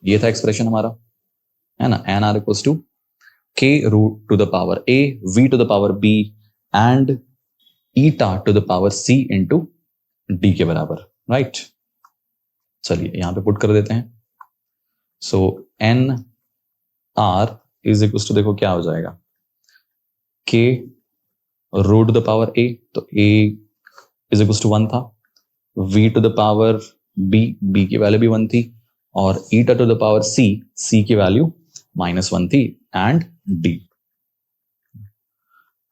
ये था एक्सप्रेशन हमारा, है ना, N R equals to k root to the power a v to the power b and eta to the power c into d के बराबर, राइट। चलिए यहां पे पुट कर देते हैं। So N R is equal to देखो क्या हो जाएगा, k root to the power a, तो a इज इक्वल टू 1 था, v to the power b की वैल्यू भी 1 थी, और eta to the power c की वैल्यू माइनस 1 थी, एंड d।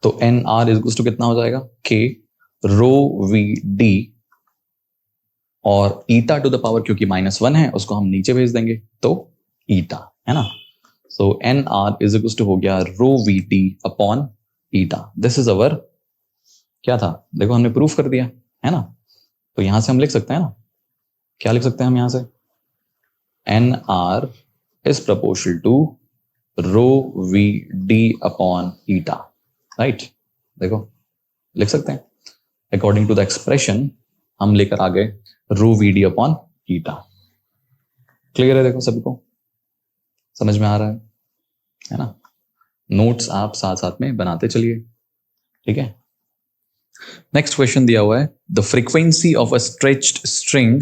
तो N R is equal to कितना हो जाएगा, k रो v d, और ईटा टू द पावर क्योंकि माइनस 1 है उसको हम नीचे भेज देंगे तो ईटा, है ना। So N R is equal to हो गया rho V D upon eta. This is our क्या था, देखो हमने प्रूफ कर दिया, है ना। तो यहां से हम लिख सकते हैं ना, क्या लिख सकते हैं हम यहां से, N R is proportional to rho V D upon eta, right. देखो लिख सकते हैं अकॉर्डिंग टू द एक्सप्रेशन हम लेकर आ गए rho V D upon eta. Clear है, देखो सभी को समझ में आ रहा है ना। नोट्स आप साथ साथ में बनाते चलिए, ठीक है। नेक्स्ट क्वेश्चन दिया हुआ है, the frequency of a stretched string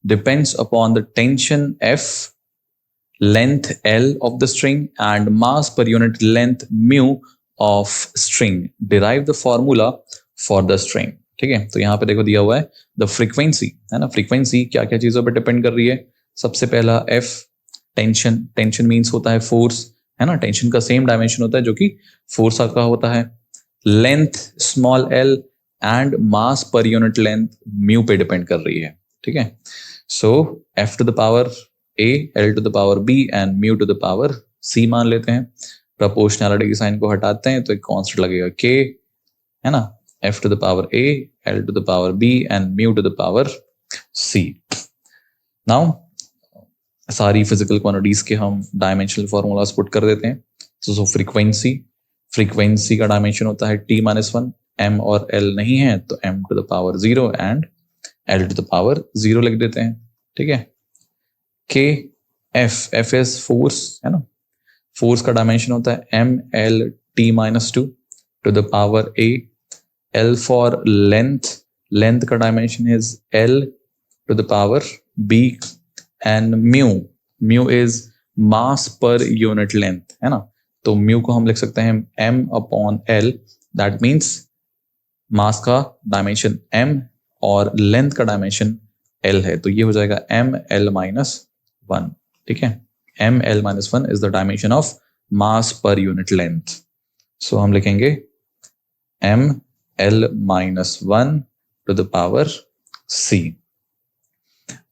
depends upon the tension F, length L of the string and mass per unit length mu of string. Derive the formula for the string. ठीक है, तो यहाँ पे देखो दिया हुआ है द फ्रीक्वेंसी, है ना। फ्रीक्वेंसी क्या क्या चीजों पर डिपेंड कर रही है, सबसे पहला F टेंशन, टेंशन मीन्स होता है फोर्स, है ना, टेंशन का सेम डायमेंशन होता है जो कि फोर्स का होता है। Length small l and mass per unit length mu पे डिपेंड कर रही है, ठीक है। So F to the power a, L to the power b and mu to the power c मान लेते हैं। प्रोपोर्शनैलिटी के साइन को हटाते हैं तो एक कांस्टेंट लगेगा k, है ना, F to the power a, L to the power b and mu to the power c। Now सारी फिजिकल क्वांटिटीज के हम डायमेंशनल फॉर्मूलाज पुट कर देते हैं। सो फ्रीक्वेंसी का डायमेंशन होता है t-1, m और l नहीं है तो m to the power 0 and l to the power 0 लिख देते हैं, ठीक है। k f इज फोर्स, है ना, फोर्स का डायमेंशन होता है m l t-2 to the power a, l for length, length का dimension is l to the power b and mu is mass per unit length, है ना. तो mu को हम लिख सकते हैं m upon l, that means मास का डायमेंशन m और लेंथ का डायमेंशन l है, तो ये हो जाएगा ml minus 1. ठीक है, ml minus 1 is the dimension of mass per unit length. So हम लिखेंगे ml minus 1 to the power c.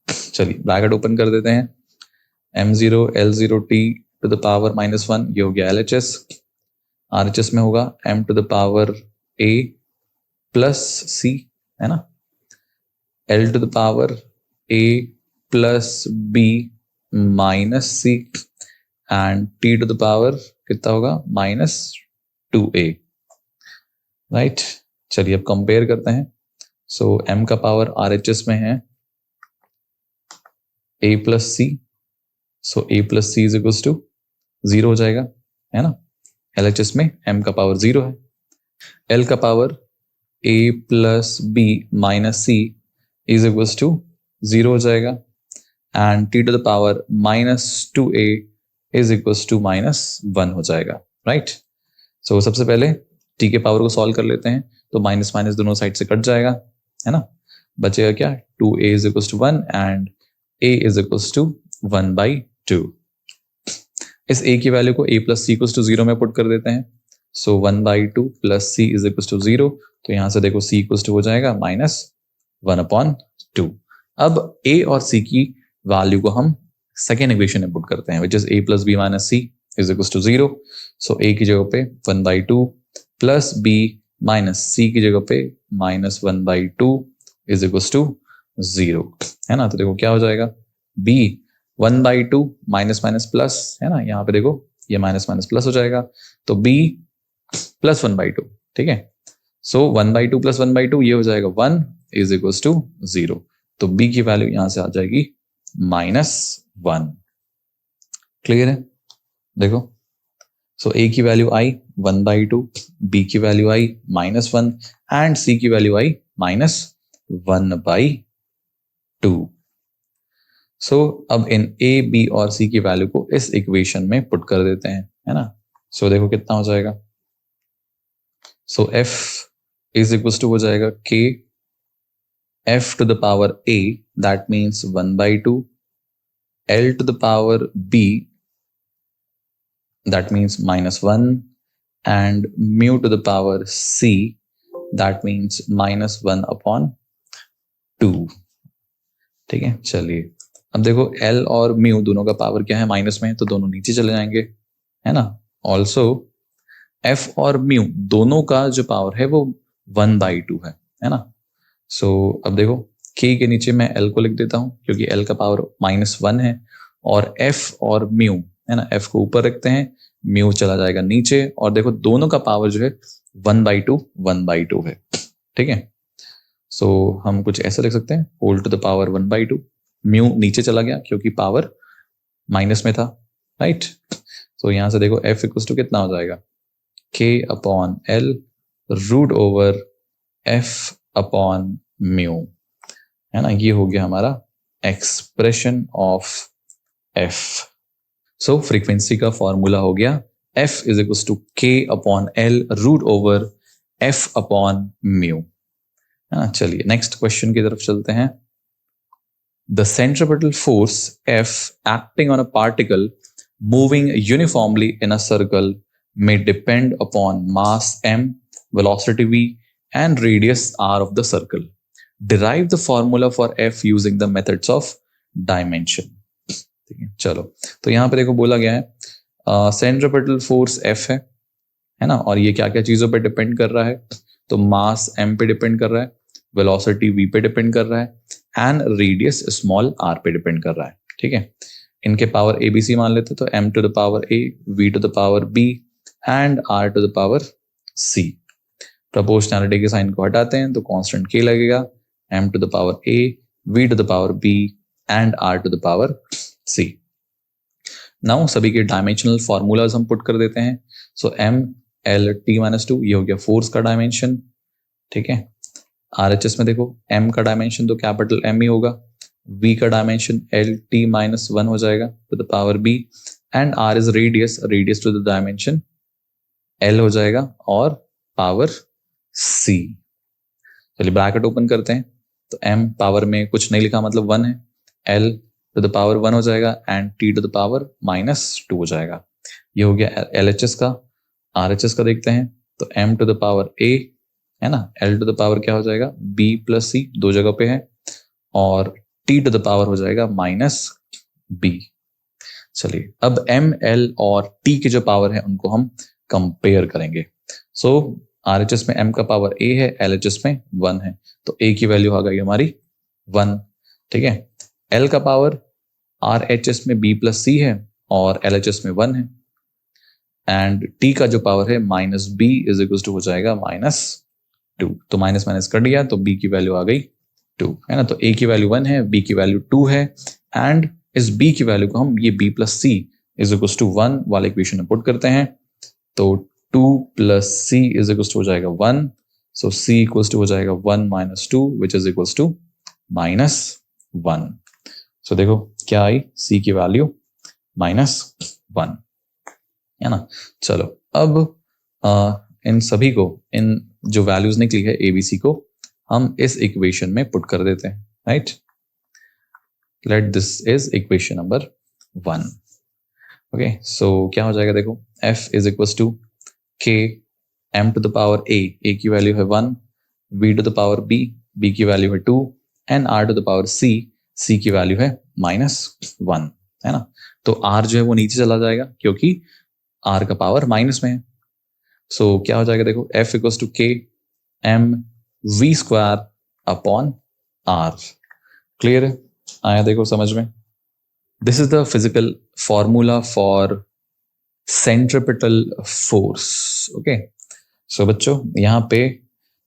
चलिए ब्रैकेट ओपन कर देते हैं. m0 l0 t to the power minus 1, ये हो गया LHS. RHS में होगा m to the power a plus c, है ना. l to the power a plus b minus c and t to the power कितना होगा minus 2a, राइट. चलिए अब कंपेयर करते हैं. सो m का पावर RHS में है a plus c, so a plus c is equals to 0 हो जाएगा, है ना. LHS में m का पावर 0 है. l का power a plus b minus c is equals to 0 हो जाएगा and t to the power minus 2a is equals to minus 1 हो जाएगा, राइट. सो सबसे पहले t के पावर को सॉल्व कर लेते हैं, तो माइनस माइनस दोनों साइड से कट जाएगा, है ना. बचेगा क्या, 2a is equals to 1 and a is equals to 1 by 2. इस a की वैल्यू को a plus c equals to 0 में पुट कर देते हैं. सो 1 by 2 plus c is equals to 0. तो यहां से देखो c equals to हो जाएगा minus 1 upon 2. अब a और c की वैल्यू को हम सेकेंड इक्वेशन में पुट करते हैं, which is a plus b minus c is equals to 0. So a की जगह पे 1 by 2 plus b minus c की जगह पे minus 1 by 2 is equals to 0, है ना. तो देखो क्या हो जाएगा, b 1 by 2 minus minus plus, है ना. यहाँ पे देखो ये माइनस माइनस प्लस हो जाएगा, तो b प्लस 1 by 2. ठीक है, सो 1 by 2 प्लस 1 by 2 ये हो जाएगा 1 इज इक्वल्स टू 0. तो b की वैल्यू यहां से आ जाएगी -1. क्लियर है, देखो. सो a की वैल्यू आई 1 by 2, b की वैल्यू आई -1 एंड c की वैल्यू आई -1 by 2. सो अब इन a, b और c की वैल्यू को इस इक्वेशन में पुट कर देते हैं, है ना. सो देखो कितना हो जाएगा. So f is equal to हो जाएगा k f to the power a, that means 1 by 2, l to the power b, that means -1, and mu to the power c, that means -1 upon 2. ठीक है, चलिए अब देखो l और mu दोनों का पावर क्या है, माइनस में है, तो दोनों नीचे चले जाएंगे, है ना. ऑल्सो f और mu दोनों का जो पावर है वो 1 by 2 है ना. सो अब देखो k के नीचे मैं l को लिख देता हूं, क्योंकि l का पावर -1 है, और f और mu, है ना, f को ऊपर रखते हैं, म्यू चला जाएगा नीचे, और देखो दोनों का पावर जो है 1 by 2 है. ठीक है, सो हम कुछ ऐसा लिख सकते हैं, whole to the power 1 by 2. Mu नीचे चला गया क्योंकि पावर माइनस में था, राइट. सो यहां से देखो f इक्वल्स टू कितना हो जाएगा, k upon l root over f upon mu, है ना. ये हो गया हमारा expression of f. So frequency का फॉर्मूला हो गया f is equals to k upon l root over f upon mu, है ना. चलिए नेक्स्ट क्वेश्चन की तरफ चलते हैं. The centripetal force F acting on a particle moving uniformly in a circle may depend upon mass m, velocity v and radius r of the circle. Derive the formula for F using the methods of dimension. चलो, तो यहाँ पे देखो बोला गया है centripetal force F है ना, और ये क्या क्या चीजों पे डिपेंड कर रहा है, तो मास m पे डिपेंड कर रहा है, वेलोसिटी v पे डिपेंड कर रहा है, एंड रेडियस स्मॉल r पे डिपेंड कर रहा है. ठीक है, इनके पावर ABC मान लेते, तो m to the power a, v to the power b and r to the power c. Proportionality के साइन को हटाते हैं तो कांस्टेंट k लगेगा, m to the power a, v to the power b and r to the power c. Now सभी के dimensional formulas हम put कर देते हैं. सो m l t - 2 ये हो गया फोर्स का डायमेंशन. ठीक है, RHS में देखो m का डायमेंशन तो कैपिटल M ही होगा, v का डायमेंशन LT माइनस 1 हो जाएगा to the power b, and r is radius, radius to the dimension L हो जाएगा और पावर c। चलिए ब्रैकेट ओपन करते हैं, तो m पावर में कुछ नहीं लिखा मतलब 1 है, L टू द पावर 1 हो जाएगा and t to the power -2 हो जाएगा। ये हो गया LHS का। RHS का देखते हैं, तो m to the power a है ना, L टू द पावर क्या हो जाएगा b प्लस c, दो जगह पे है, और t टू द पावर हो जाएगा -b। चलिए अब m, l और t के जो पावर है उनको हम कंपेयर करेंगे। सो RHS में m का पावर a है, LHS में 1 है, तो a की वैल्यू आ गई हमारी 1। ठीक है, l का पावर RHS में b प्लस c है और LHS में 1 है, एंड t का जो पावर है -b इज इक्वल टू हो जाएगा -2। तो माइनस माइनस कर दिया तो b की वैल्यू आ गई 2, है ना। तो a की वैल्यू 1 है, b की वैल्यू 2 है, एंड इस b की वैल्यू को हम ये b plus c is equal to 1 वाले इक्वेशन में पुट करते हैं, तो 2 plus c is equal to हो जाएगा 1, सो c इक्वल टू हो जाएगा 1 minus 2 which is equal to -1। So देखो क्या आई, c की वैल्यू -1, है ना। चलो अब इन सभी को, इन जो वैल्यूज निकली है ABC को हम इस इक्वेशन में पुट कर देते हैं, right. Let this is equation number 1। Okay, so क्या हो जाएगा देखो, f is equal to k m to the power a की वैल्यू है 1, v to the power b की वैल्यू है 2, and r to the power c की value है -1, है ना। तो r जो है वो नीचे चला जाएगा क्योंकि r का पावर माइनस में है। सो क्या हो जाएगा देखो, f equal to k m v square upon r। Clear है, आया देखो समझ में। This is the physical formula for centripetal force. Okay, so बच्चों यहाँ पे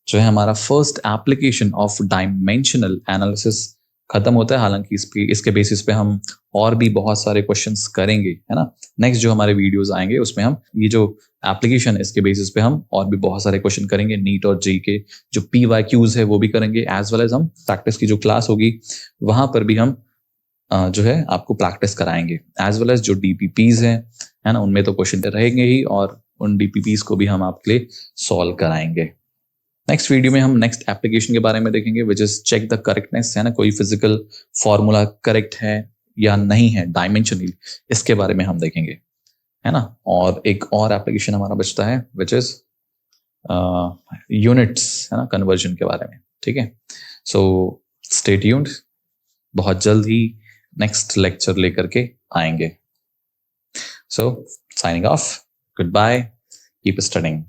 जो है हमारा first application of dimensional analysis खत्म होता है। हालांकि इसके बेसिस पे हम और भी बहुत सारे क्वेश्चंस करेंगे, है ना। नेक्स्ट जो हमारे वीडियोस आएंगे उसमें हम ये जो एप्लीकेशन है इसके बेसिस पे हम और भी बहुत सारे क्वेश्चन करेंगे। नीट और जी के जो PYQs है वो भी करेंगे, एज वेल एज हम प्रैक्टिस की जो क्लास होगी वहां पर भी हम जो है आपको प्रैक्टिस कराएंगे, एज वेल एज जो DPPs हैं, है ना, उनमें तो क्वेश्चन रहेंगे ही, और उन DPPs को भी हम आपके लिए सॉल्व कराएंगे। नेक्स्ट वीडियो में हम नेक्स्ट एप्लीकेशन के बारे में देखेंगे, which is check the correctness, है ना, कोई फिजिकल फॉर्मूला करेक्ट है या नहीं है डायमेंशनली, इसके बारे में हम देखेंगे, है ना। और एक और एप्लीकेशन हमारा बचता है विच इज यूनिट्स, है ना, कन्वर्जन के बारे में। ठीक है, सो स्टे ट्यून्ड, बहुत जल्द ही नेक्स्ट लेक्चर लेकर के आएंगे। So signing off, goodbye, keep studying.